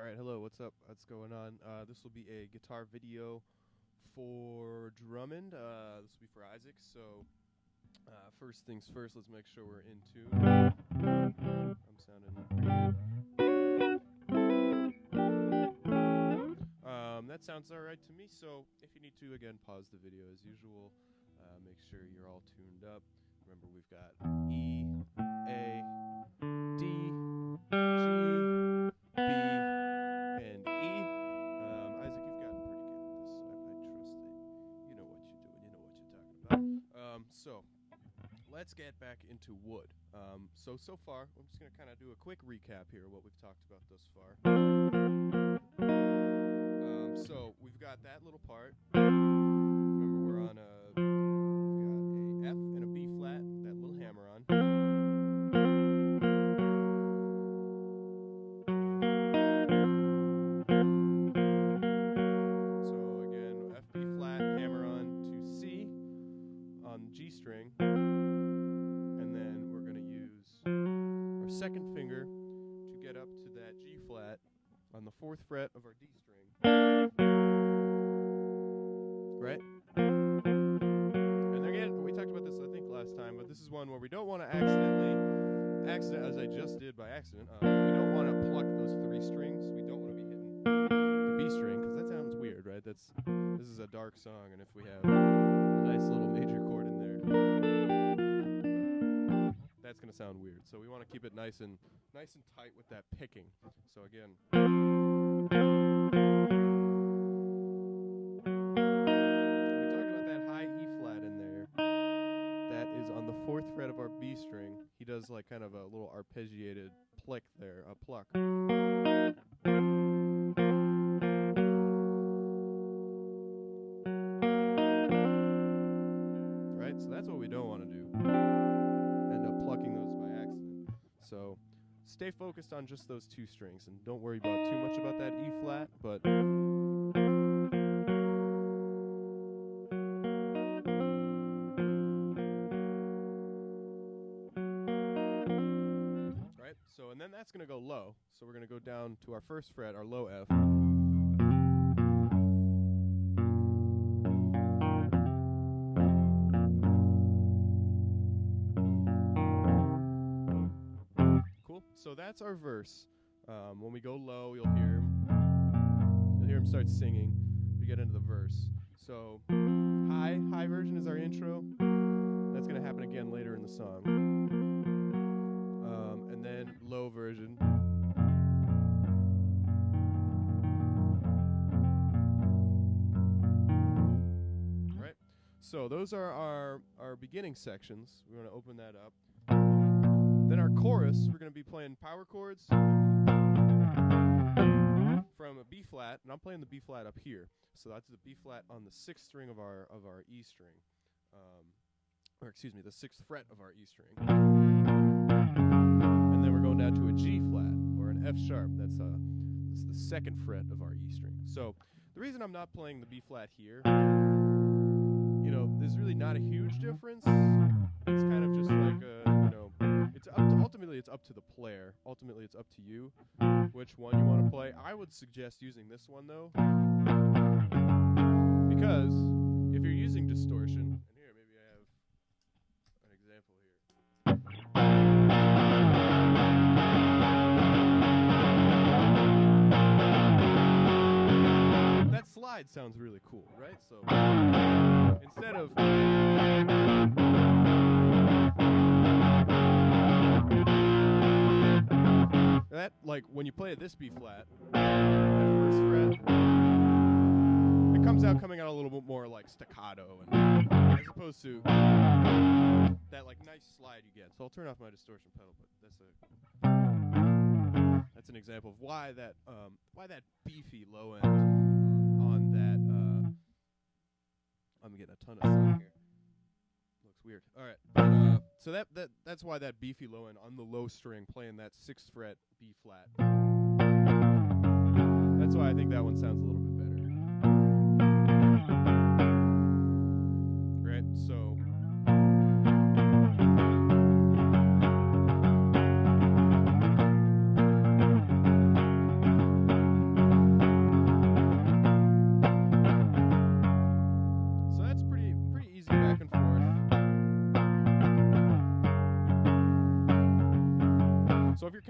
Alright, hello, what's up? What's going on? This will be a guitar video for Drummond. This will be for Isaac, so first things first, let's make sure we're in tune. I'm sounding pretty good. That sounds alright to me, so if you need to, again, pause the video as usual. Make sure you're all tuned up. Remember, we've got E, A, D, G, B, and E. Isaac, you've gotten pretty good at this. I trust that you know what you're doing. You know what you're talking about. So let's get back into wood. So far, I'm just going to kind of do a quick recap here of what we've talked about thus far. So we've got that little part. Remember, we're on we've got a F and a B flat, that little hammer on. So again, F, B flat, hammer on to C on G string. And then we're going to use our second finger to get up to that G flat on the 4th fret of our D string. Right? And again, we talked about this, I think, last time, but this is one where we don't want to accident, as I just did by accident, we don't want to pluck those 3 strings. We don't want to be hitting the B string, because that sounds weird, right? This is a dark song, and if we have a nice little major chord in there, that's going to sound weird. So we want to keep it nice and tight with that picking. So again, on the 4th fret of our B string, he does like kind of a little arpeggiated pluck there, a pluck. Right? So that's what we don't want to do. End up plucking those by accident. So stay focused on just those 2 strings and don't worry about too much about that E flat, but so, and then that's going to go low. So we're going to go down to our 1st fret, our low F. Cool. So that's our verse. When we go low, you'll hear him start singing. We get into the verse. So high version is our intro. That's going to happen again later in the song. And then low version. Right? So those are our beginning sections. We're going to open that up. Then our chorus, we're going to be playing power chords from a B flat, and I'm playing the B flat up here. So that's the B flat on the 6th string of our E string. Or excuse me, the 6th fret of our E string. And then we're going down to a G flat or an F sharp. That's the 2nd fret of our E string. So the reason I'm not playing the B flat here, there's really not a huge difference. It's kind of just like ultimately it's up to the player. Ultimately it's up to you which one you want to play. I would suggest using this one though, because if you're using distortion, and here maybe I have an example here. That slide sounds really cool, right? So instead of that, like when you play this B flat, that 1st fret, it comes out coming out a little bit more like staccato, and as opposed to that like nice slide you get. So I'll turn off my distortion pedal, but that's an example of why that beefy low end on that. I'm getting a ton of sound here. Looks weird. All right, but, so that's why that beefy low end on the low string playing that 6th fret B flat. That's why I think that one sounds a little bit better. Right, so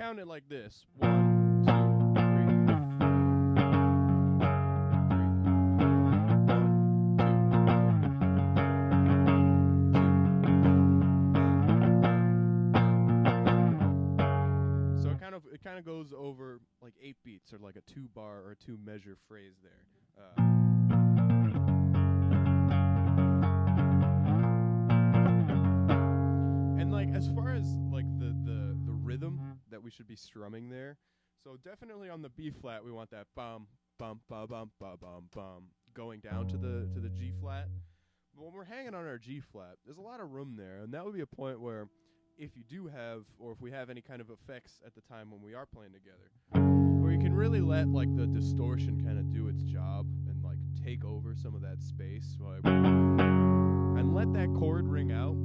sound it like this. 1, 2, 3, 4, 1, 2, 1, 2. So it kind of goes over like 8 beats, or like a 2-bar or a 2-measure phrase there. And like as far as like the rhythm that we should be strumming there, so definitely on the B flat we want that bum bum ba bum ba bum bum going down to the G flat. But when we're hanging on our G flat, there's a lot of room there, and that would be a point where if you do have, or if we have any kind of effects at the time when we are playing together, where you can really let like the distortion kind of do its job and like take over some of that space, like, and let that chord ring out.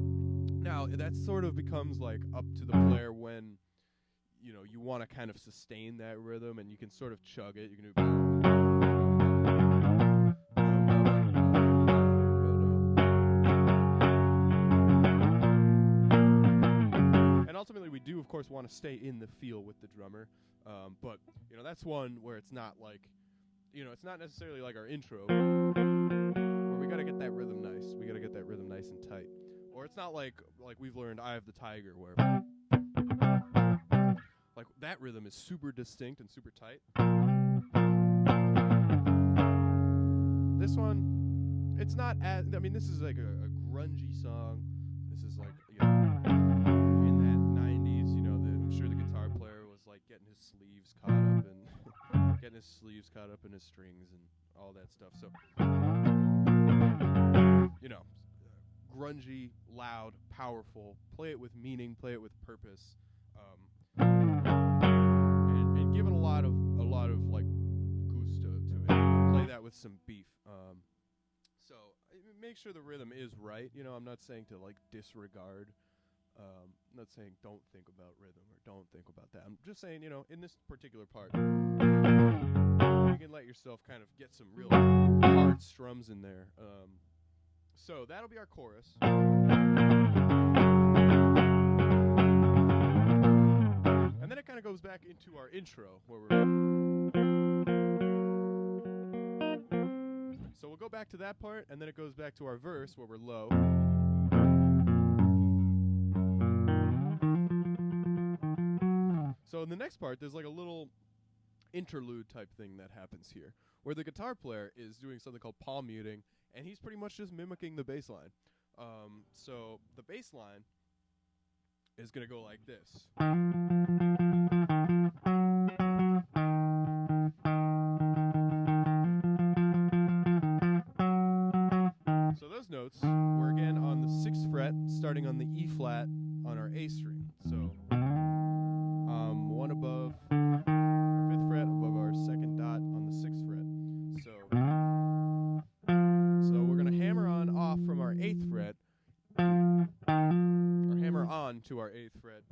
Now that sort of becomes like up to the player when, you know, you want to kind of sustain that rhythm, and you can sort of chug it. You can do. And ultimately, we do, of course, want to stay in the feel with the drummer. But, you know, that's one where it's not like, you know, it's not necessarily like our intro, where we got to get that rhythm nice. We got to get that rhythm nice and tight. Or it's not like we've learned Eye of the Tiger, where like that rhythm is super distinct and super tight. This one, it's not as, I mean, this is like a grungy song. This is like, you know, in that 90s, you know, I'm sure the guitar player was like getting his sleeves caught up and getting his sleeves caught up in his strings and all that stuff. So, you know, grungy, loud, powerful, play it with meaning, play it with purpose, and give it a lot of like gusto to it. Play that with some beef. So make sure the rhythm is right. You know, I'm not saying to like disregard. I'm not saying don't think about rhythm or don't think about that. I'm just saying, you know, in this particular part, you can let yourself kind of get some real hard strums in there. So that'll be our chorus. And then it kind of goes back into our intro, where so we'll go back to that part, and then it goes back to our verse, where we're low. So in the next part, there's like a little interlude type thing that happens here, where the guitar player is doing something called palm muting, and he's pretty much just mimicking the bass line. So the bass line is going to go like this. So those notes were again on the 6th fret, starting on the E flat on our A string. So one above our 5th fret, above our 2nd dot on the 6th fret. So we're going to hammer on off from our 8th fret, or hammer on to our 8th fret.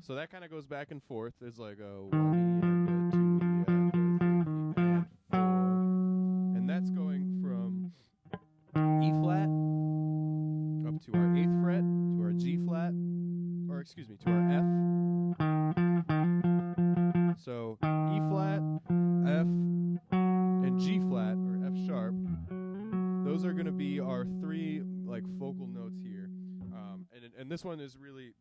So that kind of goes back and forth. There's like a 1 E and a 2 E and a 3 E and 4. And that's going from E flat up to our 8th fret, to our G flat, or excuse me, to our F. So E flat, F, and G flat, or F sharp. Those are going to be our 3 like focal notes here. And this one is really,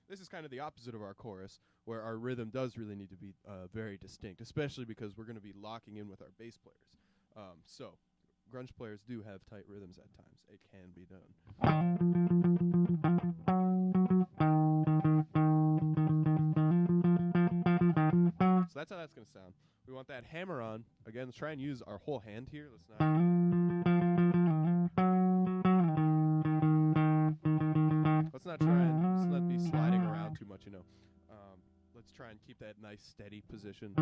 this is kind of the opposite of our chorus, where our rhythm does really need to be very distinct, especially because we're going to be locking in with our bass players. So grunge players do have tight rhythms at times. It can be done. So that's how that's going to sound. We want that hammer on. Again, let's try and use our whole hand here. Let's not be sliding around too much, you know. Let's try and keep that nice steady position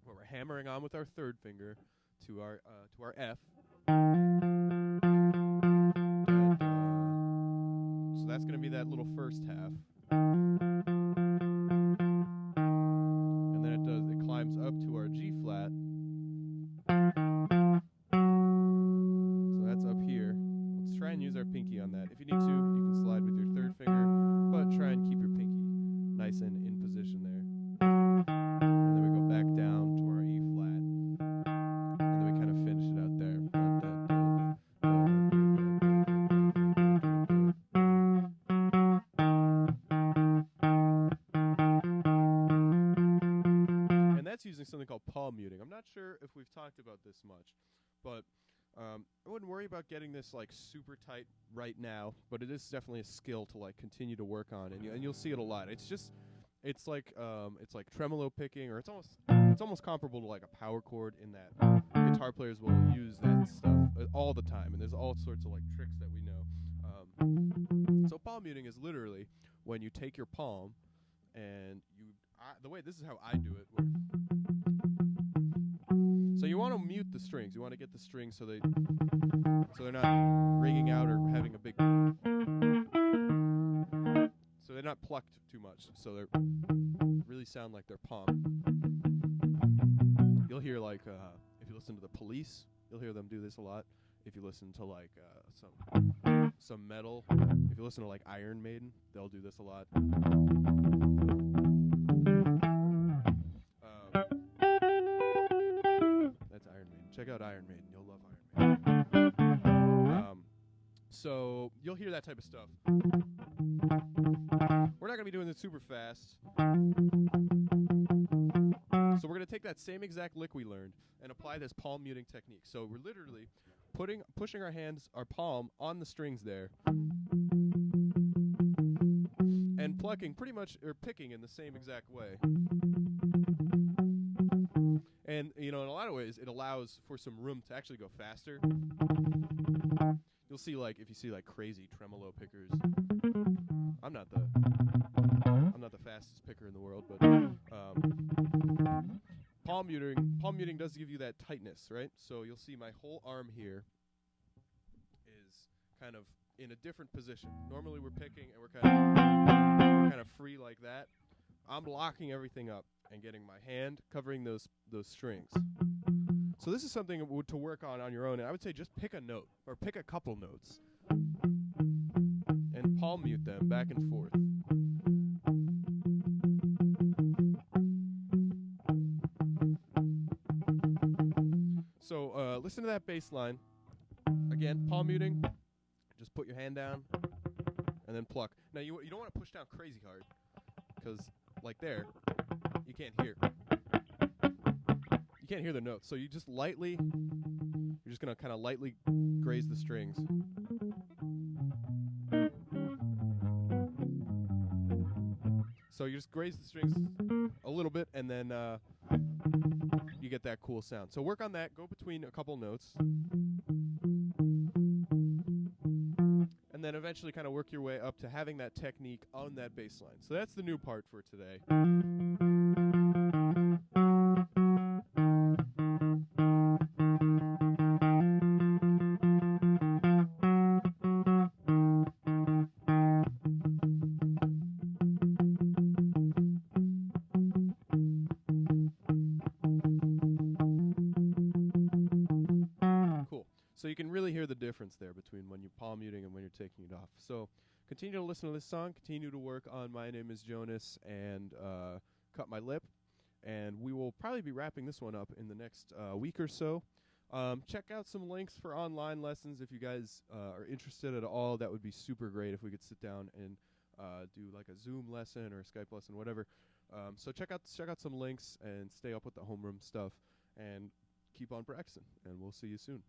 where we're hammering on with our 3rd finger to our F. So that's going to be that little first half. And then it climbs up to our G flat. So that's up here. Let's try and use our pinky on that. If you need to, you can slide with your 3rd finger. But nice and in position there. And then we go back down to our E flat. And then we kind of finish it out there. And that's using something called palm muting. I'm not sure if we've talked about this much, but I wouldn't worry about getting this like super tight right now, but it is definitely a skill to like continue to work on, and you'll see it a lot. It's like tremolo picking, or it's almost comparable to like a power chord in that guitar players will use that stuff all the time, and there's all sorts of like tricks that we know. So palm muting is literally when you take your palm and the way this is how I do it. So you want to mute the strings. You want to get the strings so they're not ringing out or having a big. So they're not plucked too much. So they really sound like their palm. You'll hear like if you listen to the Police, you'll hear them do this a lot. If you listen to like some metal, if you listen to like Iron Maiden, they'll do this a lot. That's Iron Maiden. Check out Iron Maiden. You'll love Iron Maiden. So you'll hear that type of stuff. We're not going to be doing this super fast. So we're going to take that same exact lick we learned and apply this palm muting technique. So we're literally pushing our palm on the strings there, and plucking pretty much, or picking in the same exact way. And, in a lot of ways, it allows for some room to actually go faster. You'll see, like, if you see, like, crazy tremolo pickers. I'm not the fastest picker in the world, but palm muting does give you that tightness, right? So you'll see my whole arm here is kind of in a different position. Normally we're picking and we're kind of free like that. I'm locking everything up and getting my hand covering those strings. So this is something to work on your own, and I would say just pick a note or pick a couple notes and palm mute them back and forth. So listen to that bass line. Again, palm muting. Just put your hand down and then pluck. Now you don't want to push down crazy hard, because like there, you can't hear. You can't hear the notes. So you just lightly, you're just going to kind of lightly graze the strings. So you just graze the strings a little bit, and then you get that cool sound. So work on that. Go between a couple notes. And then eventually kind of work your way up to having that technique on that bass line. So that's the new part for today. So you can really hear the difference there between when you're palm muting and when you're taking it off. So continue to listen to this song. Continue to work on My Name is Jonas and Cut My Lip. And we will probably be wrapping this one up in the next week or so. Check out some links for online lessons if you guys are interested at all. That would be super great if we could sit down and do like a Zoom lesson or a Skype lesson, whatever. So check out some links and stay up with the homeroom stuff and keep on practicing. And we'll see you soon.